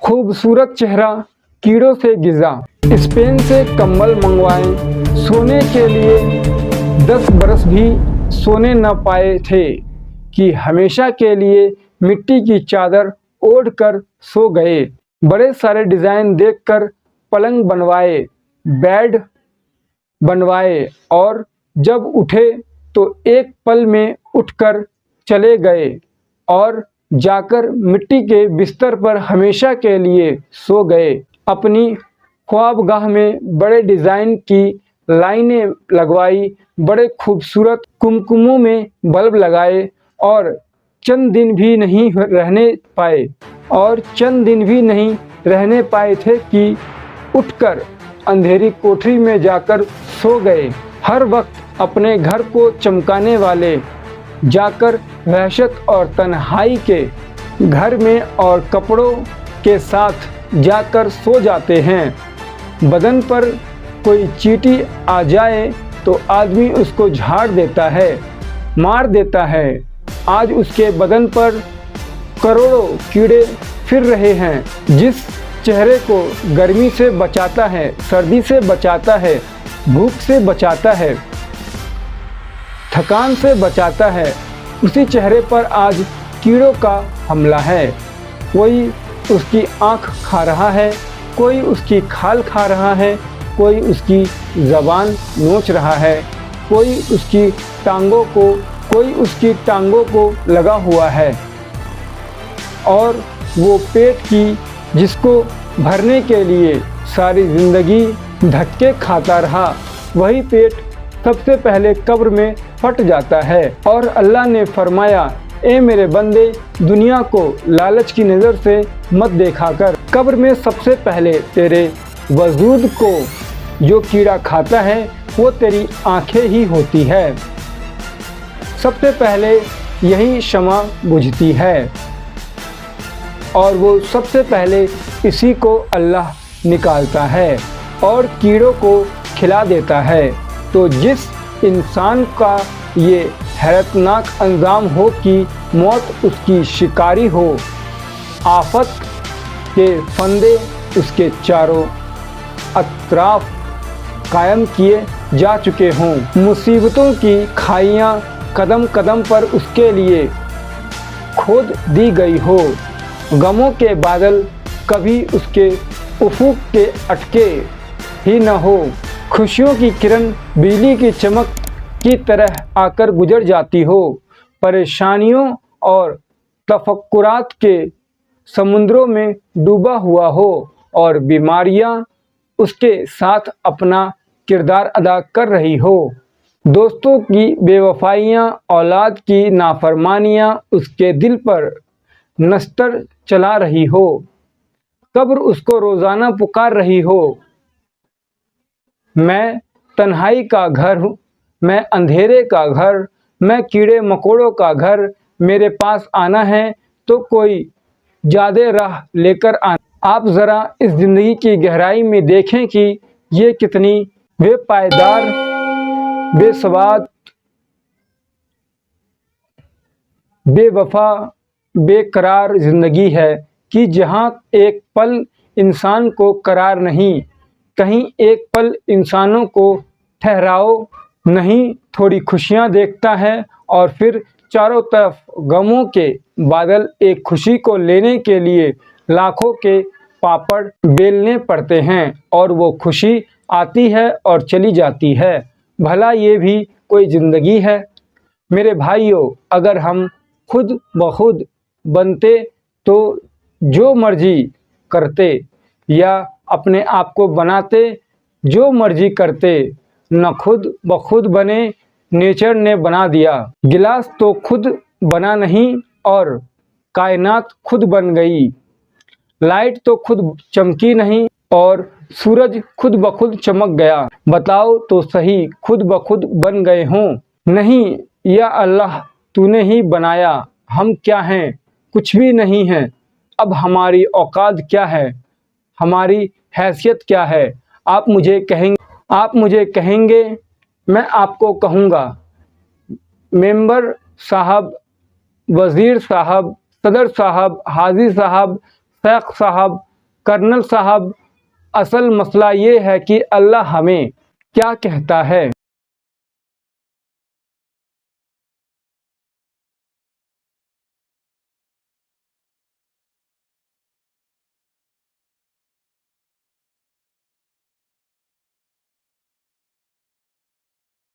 खूबसूरत चेहरा, कीड़ों से गिजा। स्पेन से कम्बल मंगवाए, सोने के लिए 10 बरस भी सोने न पाए थे कि हमेशा के लिए मिट्टी की चादर ओढ़ कर सो गए। बड़े सारे डिज़ाइन देखकर पलंग बनवाए, बेड बनवाए और जब उठे तो एक पल में उठकर चले गए और जाकर मिट्टी के बिस्तर पर हमेशा के लिए सो गए। अपनी ख्वाबगाह में बड़े डिज़ाइन की लाइनें लगवाई, बड़े खूबसूरत कुमकुमों में बल्ब लगाए और चंद दिन भी नहीं रहने पाए थे कि उठकर अंधेरी कोठरी में जाकर सो गए। हर वक्त अपने घर को चमकाने वाले जाकर वहशत और तन्हाई के घर में और कपड़ों के साथ जाकर सो जाते हैं। बदन पर कोई चींटी आ जाए तो आदमी उसको झाड़ देता है, मार देता है। आज उसके बदन पर करोड़ों कीड़े फिर रहे हैं। जिस चेहरे को गर्मी से बचाता है, सर्दी से बचाता है, भूख से बचाता है, थकान से बचाता है, उसी चेहरे पर आज कीड़ों का हमला है। कोई उसकी आँख खा रहा है, कोई उसकी खाल खा रहा है, कोई उसकी ज़बान नोच रहा है, कोई उसकी टांगों को लगा हुआ है। और वो पेट की जिसको भरने के लिए सारी ज़िंदगी धक्के खाता रहा, वही पेट सबसे पहले कब्र में फट जाता है। और अल्लाह ने फरमाया, ए मेरे बंदे, दुनिया को लालच की नज़र से मत देखा कर। कब्र में सबसे पहले तेरे वजूद को जो कीड़ा खाता है वो तेरी आँखें ही होती है। सबसे पहले यही शमा बुझती है और वो सबसे पहले इसी को अल्लाह निकालता है और कीड़ों को खिला देता है। तो जिस इंसान का ये हैरतनाक अंजाम हो कि मौत उसकी शिकारी हो, आफत के फंदे उसके चारों अतराफ कायम किए जा चुके हों, मुसीबतों की खाइयाँ कदम कदम पर उसके लिए खोद दी गई हो, गमों के बादल कभी उसके उफुक के अटके ही न हो, खुशियों की किरण बिजली की चमक की तरह आकर गुजर जाती हो, परेशानियों और तफक्कुरात के समुद्रों में डूबा हुआ हो और बीमारियां उसके साथ अपना किरदार अदा कर रही हो, दोस्तों की बेवफाइयाँ, औलाद की नाफरमानियाँ उसके दिल पर नस्तर चला रही हो, कब्र उसको रोज़ाना पुकार रही हो, मैं तन्हाई का घर हूँ, मैं अंधेरे का घर, मैं कीड़े मकोड़ों का घर, मेरे पास आना है तो कोई ज़्यादा राह लेकर आना। आप ज़रा इस ज़िंदगी की गहराई में देखें कि ये कितनी बेपायदार, बेसवाद, बेवफा, बेकरार ज़िंदगी है कि जहाँ एक पल इंसान को करार नहीं, कहीं एक पल इंसानों को ठहराव नहीं, थोड़ी खुशियाँ देखता है और फिर चारों तरफ गमों के बादल। एक खुशी को लेने के लिए लाखों के पापड़ बेलने पड़ते हैं और वो खुशी आती है और चली जाती है। भला ये भी कोई ज़िंदगी है? मेरे भाइयों, अगर हम खुद ब खुद बनते तो जो मर्जी करते, या अपने आप को बनाते जो मर्जी करते, न खुद ब खुद बने, नेचर ने बना दिया। गिलास तो खुद बना नहीं और कायनात खुद बन गई, लाइट तो खुद चमकी नहीं और सूरज खुद ब खुद चमक गया। बताओ तो सही, खुद ब खुद बन गए हों? नहीं, या अल्लाह तूने ही बनाया। हम क्या हैं? कुछ भी नहीं हैं। अब हमारी औकात क्या है? हमारी हैसियत क्या है? आप मुझे कहेंगे, मैं आपको कहूँगा। मेंबर साहब, वज़ीर साहब, सदर साहब, हाजी साहब, शेख साहब, کرنل صاحب، اصل مسئلہ یہ ہے کہ اللہ ہمیں کیا کہتا ہے۔